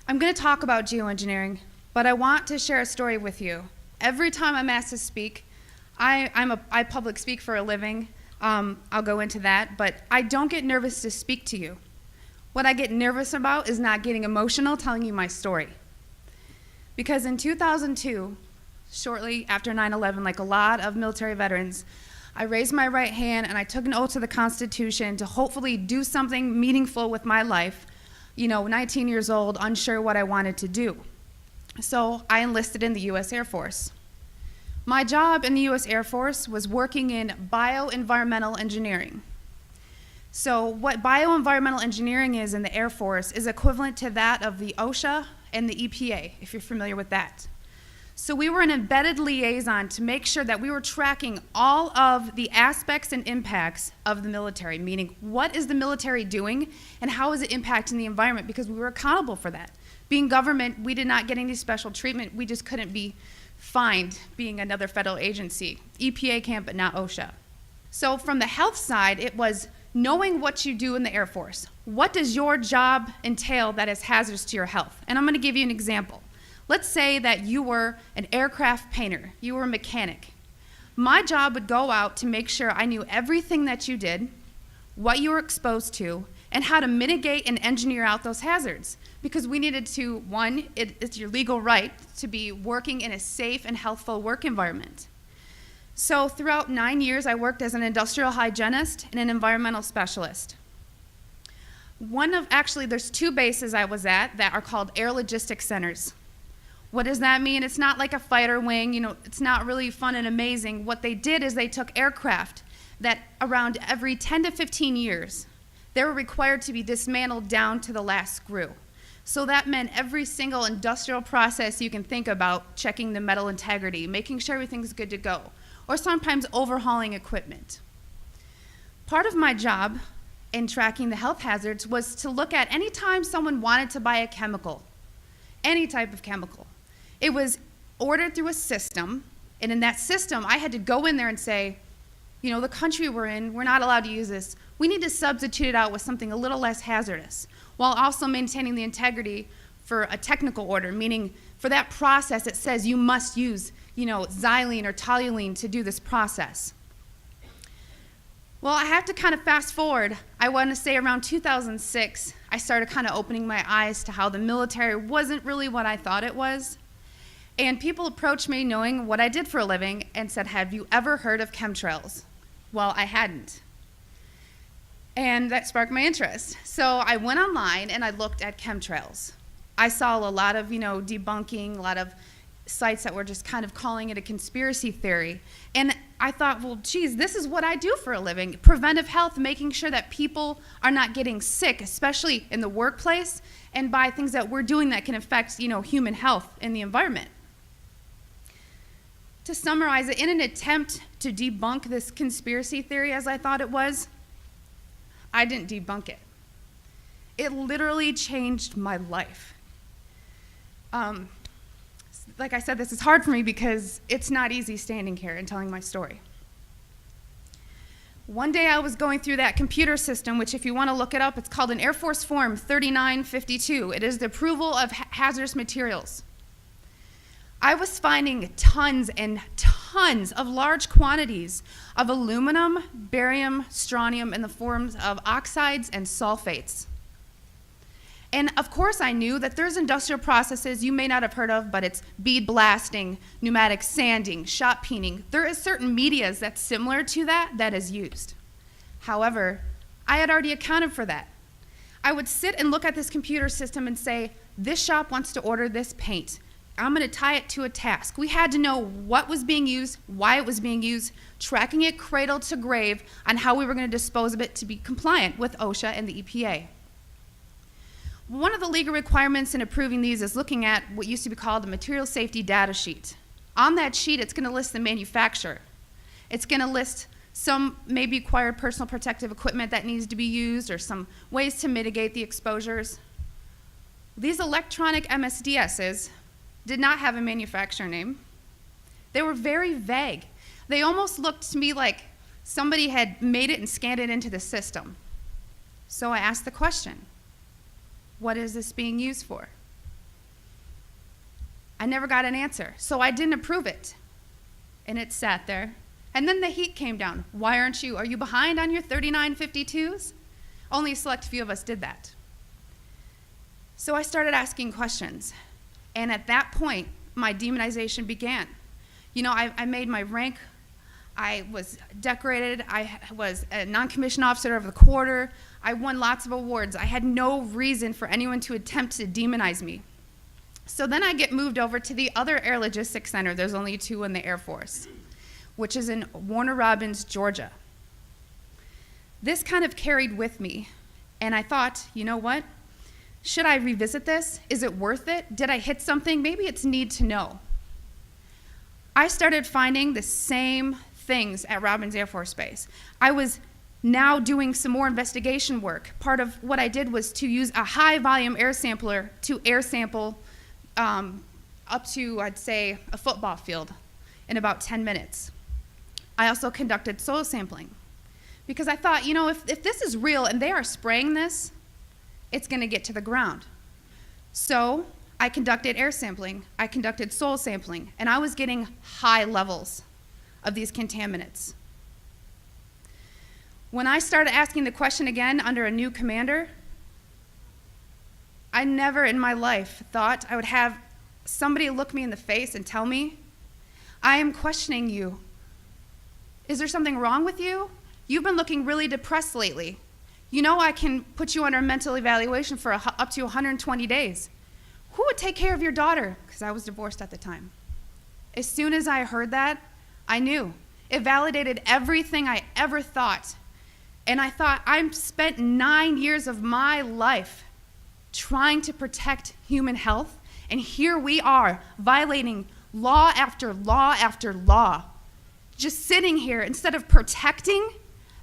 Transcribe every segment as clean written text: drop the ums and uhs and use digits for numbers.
I'm going to talk about geoengineering, but I want to share a story with you. Every time I'm asked to speak, I public speak for a living. I'll go into that, but I don't get nervous to speak to you. What I get nervous about is not getting emotional telling you my story. Because in 2002, shortly after 9/11, like a lot of military veterans, I raised my right hand and I took an oath to the Constitution to hopefully do something meaningful with my life. 19 years old, unsure what I wanted to do. So I enlisted in the U.S. Air Force. My job in the U.S. Air Force was working in bioenvironmental engineering. So what bioenvironmental engineering is in the Air Force is equivalent to that of the OSHA and the EPA, if you're familiar with that. So we were an embedded liaison to make sure that we were tracking all of the aspects and impacts of the military, meaning what is the military doing and how is it impacting the environment, because we were accountable for that. Being government, we did not get any special treatment. We just couldn't be fined being another federal agency. EPA can, but not OSHA. So from the health side, it was knowing what you do in the Air Force. What does your job entail that is hazardous to your health? And I'm going to give you an example. Let's say that you were an aircraft painter, you were a mechanic. My job would go out to make sure I knew everything that you did, what you were exposed to, and how to mitigate and engineer out those hazards. Because we needed to, one, it's your legal right to be working in a safe and healthful work environment. So throughout 9 years, I worked as an industrial hygienist and an environmental specialist. There's two bases I was at that are called air logistics centers. What does that mean? It's not like a fighter wing, it's not really fun and amazing. What they did is they took aircraft that around every 10 to 15 years, they were required to be dismantled down to the last screw. So that meant every single industrial process you can think about, checking the metal integrity, making sure everything's good to go, or sometimes overhauling equipment. Part of my job in tracking the health hazards was to look at any time someone wanted to buy a chemical, any type of chemical. It was ordered through a system, and in that system, I had to go in there and say, the country we're in, we're not allowed to use this. We need to substitute it out with something a little less hazardous, while also maintaining the integrity for a technical order, meaning for that process, it says you must use, xylene or toluene to do this process. Well, I have to kind of fast forward. I want to say around 2006, I started kind of opening my eyes to how the military wasn't really what I thought it was. And people approached me knowing what I did for a living and said, have you ever heard of chemtrails? Well, I hadn't. And that sparked my interest. So I went online and I looked at chemtrails. I saw a lot of, debunking, a lot of sites that were just kind of calling it a conspiracy theory. And I thought, well, geez, this is what I do for a living. Preventive health, making sure that people are not getting sick, especially in the workplace, and by things that we're doing that can affect, human health in the environment. To summarize it, in an attempt to debunk this conspiracy theory as I thought it was, I didn't debunk it. It literally changed my life. Like I said, this is hard for me because it's not easy standing here and telling my story. One day I was going through that computer system, which if you want to look it up, it's called an Air Force Form 3952. It is the approval of hazardous materials. I was finding tons and tons of large quantities of aluminum, barium, strontium in the forms of oxides and sulfates. And of course I knew that there's industrial processes you may not have heard of, but it's bead blasting, pneumatic sanding, shot peening. There is certain medias that's similar to that is used. However, I had already accounted for that. I would sit and look at this computer system and say, this shop wants to order this paint. I'm going to tie it to a task. We had to know what was being used, why it was being used, tracking it cradle to grave on how we were going to dispose of it to be compliant with OSHA and the EPA. One of the legal requirements in approving these is looking at what used to be called the material safety data sheet. On that sheet, it's going to list the manufacturer. It's going to list some maybe acquired personal protective equipment that needs to be used or some ways to mitigate the exposures. These electronic MSDSs did not have a manufacturer name. They were very vague. They almost looked to me like somebody had made it and scanned it into the system. So I asked the question, what is this being used for? I never got an answer, so I didn't approve it. And it sat there. And then the heat came down. Why aren't you? Are you behind on your 3952s? Only a select few of us did that. So I started asking questions. And at that point, my demonization began. You know, I made my rank. I was decorated. I was a non-commissioned officer of the quarter. I won lots of awards. I had no reason for anyone to attempt to demonize me. So then I get moved over to the other Air Logistics Center. There's only 2 in the Air Force, which is in Warner Robins, Georgia. This kind of carried with me, and I thought, you know what? Should I revisit this? Is it worth it? Did I hit something? Maybe it's need to know. I started finding the same things at Robins Air Force Base. I was now doing some more investigation work. Part of what I did was to use a high volume air sampler to air sample up to, I'd say, a football field in about 10 minutes. I also conducted soil sampling because I thought, you know, if this is real and they are spraying this, it's going to get to the ground. So I conducted air sampling, I conducted soil sampling, and I was getting high levels of these contaminants. When I started asking the question again under a new commander, I never in my life thought I would have somebody look me in the face and tell me, I am questioning you. Is there something wrong with you? You've been looking really depressed lately. You know I can put you under a mental evaluation for up to 120 days. Who would take care of your daughter? Because I was divorced at the time. As soon as I heard that, I knew. It validated everything I ever thought. And I thought, I've spent 9 years of my life trying to protect human health, and here we are violating law after law after law. Just sitting here, instead of protecting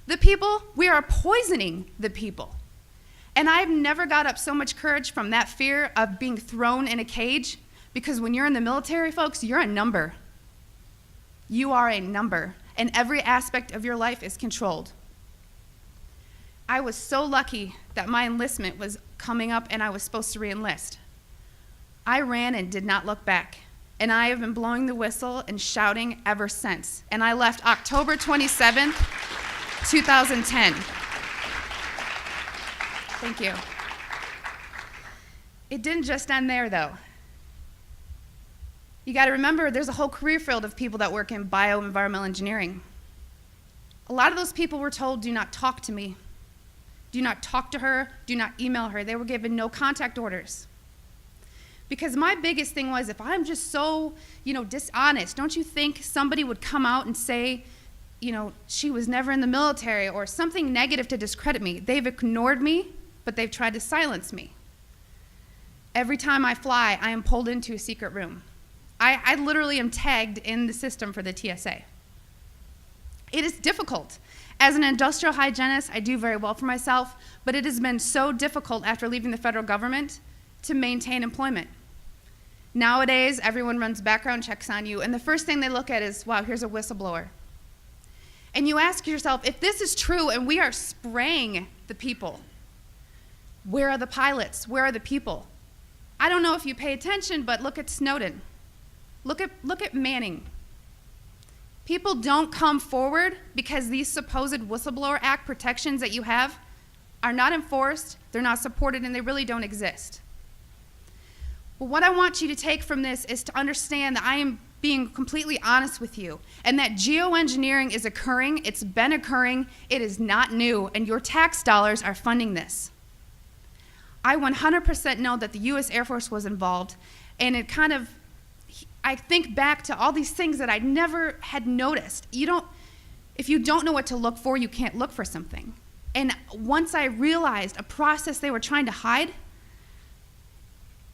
the people, we are poisoning the people. And I've never got up so much courage from that fear of being thrown in a cage, because when you're in the military, folks, you're a number. You are a number, and every aspect of your life is controlled. I was so lucky that my enlistment was coming up and I was supposed to re-enlist. I ran and did not look back, and I have been blowing the whistle and shouting ever since. And I left October 27th, 2010. Thank you. It didn't just end there, though. You got to remember, there's a whole career field of people that work in bioenvironmental engineering. A lot of those people were told, do not talk to me. Do not talk to her. Do not email her. They were given no contact orders. Because my biggest thing was, if I'm just so, dishonest, don't you think somebody would come out and say, she was never in the military, or something negative to discredit me? They've ignored me, but they've tried to silence me. Every time I fly, I am pulled into a secret room. I literally am tagged in the system for the TSA. It is difficult. As an industrial hygienist, I do very well for myself, but it has been so difficult after leaving the federal government to maintain employment. Nowadays, everyone runs background checks on you, and the first thing they look at is, wow, here's a whistleblower. And you ask yourself, if this is true and we are spraying the people, where are the pilots? Where are the people? I don't know if you pay attention, but look at Snowden. Look at Manning. People don't come forward because these supposed Whistleblower Act protections that you have are not enforced, they're not supported, and they really don't exist. But what I want you to take from this is to understand that I am being completely honest with you, and that geoengineering is occurring, it's been occurring, it is not new, and your tax dollars are funding this. I 100% know that the U.S. Air Force was involved, and I think back to all these things that I never had noticed. If you don't know what to look for, you can't look for something. And once I realized a process they were trying to hide,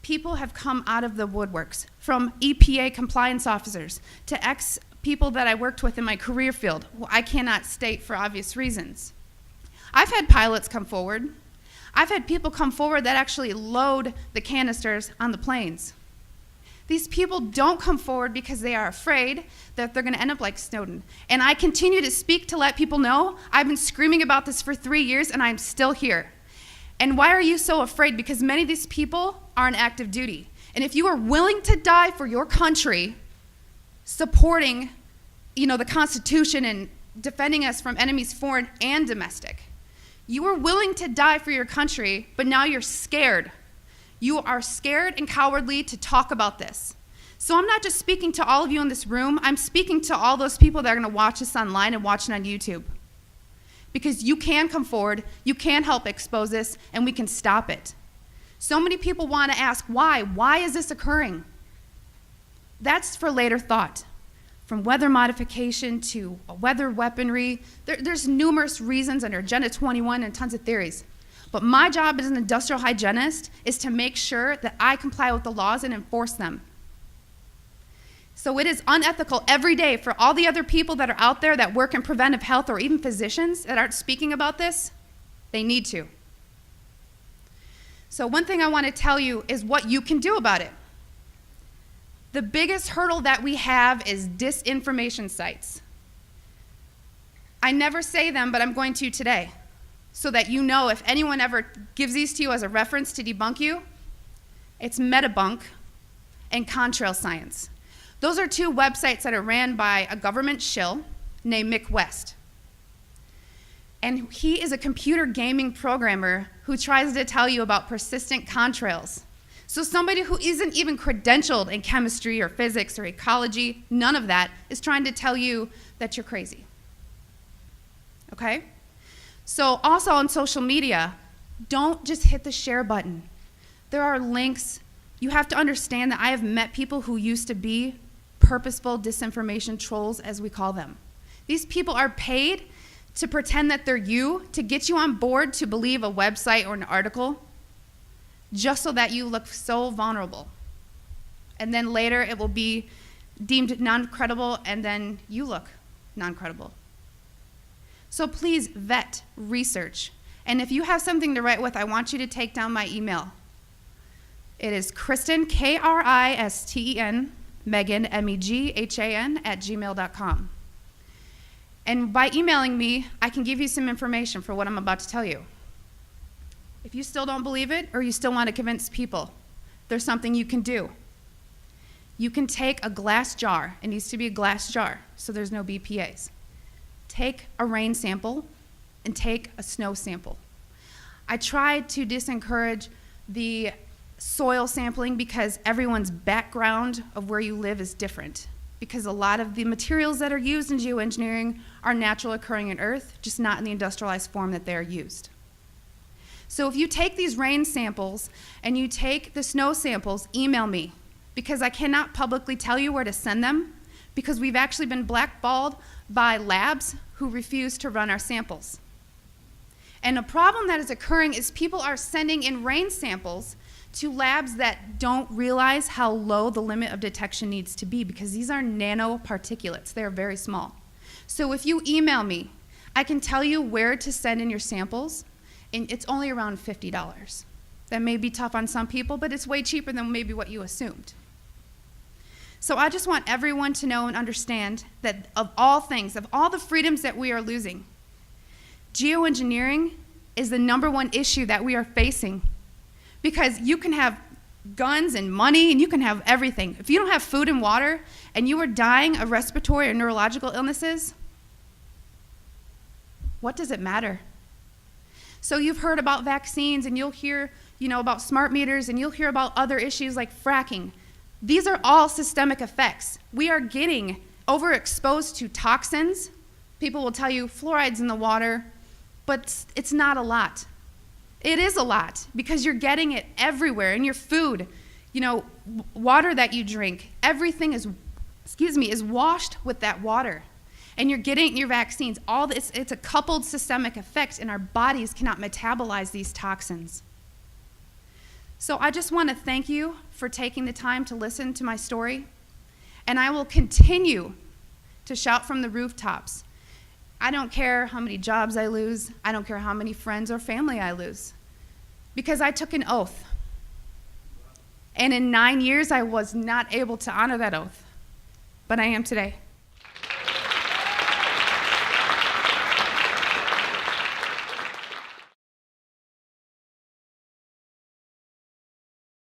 people have come out of the woodworks, from EPA compliance officers to ex-people that I worked with in my career field, who I cannot state for obvious reasons. I've had pilots come forward. I've had people come forward that actually load the canisters on the planes. These people don't come forward because they are afraid that they're going to end up like Snowden. And I continue to speak to let people know I've been screaming about this for 3 years and I'm still here. And why are you so afraid? Because many of these people are on active duty. And if you are willing to die for your country, supporting, the Constitution and defending us from enemies foreign and domestic, you are willing to die for your country, but now you're scared. You are scared and cowardly to talk about this. So I'm not just speaking to all of you in this room, I'm speaking to all those people that are going to watch this online and watch it on YouTube. Because you can come forward, you can help expose this, and we can stop it. So many people want to ask, why? Why is this occurring? That's for later thought. From weather modification to weather weaponry, there's numerous reasons under Agenda 21 and tons of theories. But my job as an industrial hygienist is to make sure that I comply with the laws and enforce them. So it is unethical every day for all the other people that are out there that work in preventive health, or even physicians that aren't speaking about this. They need to. So one thing I want to tell you is what you can do about it. The biggest hurdle that we have is disinformation sites. I never say them, but I'm going to today, so that you know if anyone ever gives these to you as a reference to debunk you, it's Metabunk and Chemtrails Science. Those are two websites that are ran by a government shill named Mick West. And he is a computer gaming programmer who tries to tell you about persistent contrails. So somebody who isn't even credentialed in chemistry or physics or ecology, none of that, is trying to tell you that you're crazy. Okay? So also on social media, don't just hit the share button. There are links. You have to understand that I have met people who used to be purposeful disinformation trolls, as we call them. These people are paid to pretend that they're you, to get you on board to believe a website or an article, just so that you look so vulnerable. And then later it will be deemed non-credible, and then you look non-credible. So please vet, research. And if you have something to write with, I want you to take down my email. It is Kristen, Kristen, Megan, Meghan, @gmail.com. And by emailing me, I can give you some information for what I'm about to tell you. If you still don't believe it, or you still want to convince people, there's something you can do. You can take a glass jar. It needs to be a glass jar, so there's no BPAs. Take a rain sample and take a snow sample. I tried to discourage the soil sampling because everyone's background of where you live is different. Because a lot of the materials that are used in geoengineering are natural occurring in Earth, just not in the industrialized form that they are used. So if you take these rain samples and you take the snow samples, email me, because I cannot publicly tell you where to send them, because we've actually been blackballed by labs who refuse to run our samples. And a problem that is occurring is people are sending in rain samples to labs that don't realize how low the limit of detection needs to be, because these are nanoparticulates. They're very small. So if you email me, I can tell you where to send in your samples, and it's only around $50. That may be tough on some people, but it's way cheaper than maybe what you assumed. So I just want everyone to know and understand that of all things, of all the freedoms that we are losing, geoengineering is the #1 issue that we are facing. Because you can have guns and money and you can have everything. If you don't have food and water and you are dying of respiratory or neurological illnesses, what does it matter? So you've heard about vaccines, and you'll hear, about smart meters, and you'll hear about other issues like fracking. These are all systemic effects. We are getting overexposed to toxins. People will tell you fluoride's in the water, but it's not a lot. It is a lot, because you're getting it everywhere in your food, water that you drink. Everything is washed with that water. And you're getting it in your vaccines. All this, it's a coupled systemic effect, and our bodies cannot metabolize these toxins. So I just want to thank you for taking the time to listen to my story, and I will continue to shout from the rooftops. I don't care how many jobs I lose. I don't care how many friends or family I lose, because I took an oath. And in 9 years, I was not able to honor that oath, but I am today.